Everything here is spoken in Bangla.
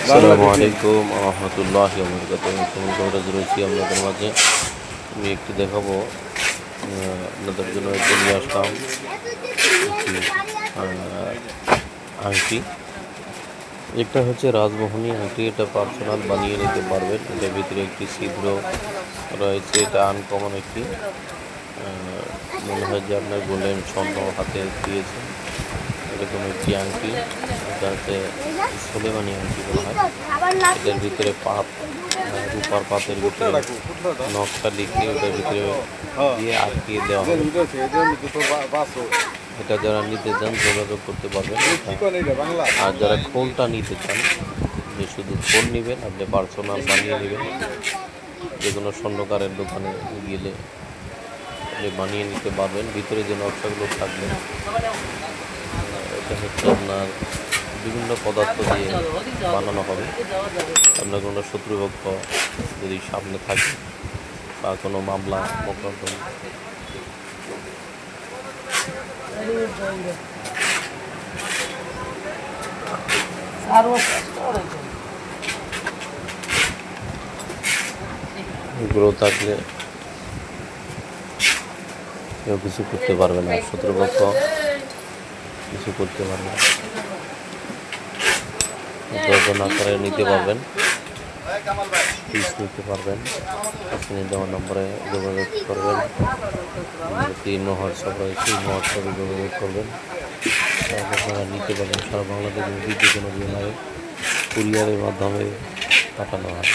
আসসালামু আলাইকুম রহমতুল্লাহ বরকাতুহু। রয়েছি আপনাদের মাঝে। আমি একটু দেখাবো আপনাদের জন্য একটু নিয়ে আসলাম একটি আংটি। একটা হচ্ছে রাজমোহনী আংটি, এটা পার্সোনাল বানিয়ে নিতে পারবেন। এটার ভিতরে একটি ছিদ্র রয়েছে, এটা আনকমন একটি মনে হয় যে আপনার গোল্ডেন স্বর্ণ হাতে দিয়েছে এরকম একটি আংটি। এটা হচ্ছে সোলেমানি আংটি বলা হয়। এটার ভিতরে পাত, রূপার পাতের ভিতরে নকশা লিখে ওটার ভিতরে দিয়ে আটকিয়ে দেওয়া হবে। এটা যারা নিতে চান যোগাযোগ করতে পারবেন। আর যারা খোলটা নিতে চান, যে শুধু খোল নেবেন, আপনি পার্সোনাল বানিয়ে নেবেন, যে কোনো স্বর্ণকারের দোকানে গেলে আপনি বানিয়ে নিতে পারবেন। ভিতরে যে নকশাগুলো থাকবে এটা হচ্ছে আপনার বিভিন্ন পদার্থ দিয়ে বানানো হবে। আপনার কোনো শত্রুপক্ষ যদি সামনে থাকে বা কোনো মামলা মোকদ্দমা এগুলো থাকলে কেউ কিছু করতে পারবে না, শত্রুপক্ষ কিছু করতে পারবে না। প্রয়োজন আকারে নিতে পারবেন, পিস নিতে পারবেন। স্ক্রিনে দেওয়া নম্বরে যোগাযোগ করবেন। হোয়াটসঅ্যাপ রয়েছে, হোয়াটসঅ্যাপে যোগাযোগ করবেন। আপনারা নিতে পারবেন। সারা বাংলাদেশের যে কোনো জেলায় কুরিয়ারের মাধ্যমে পাঠানো হয়।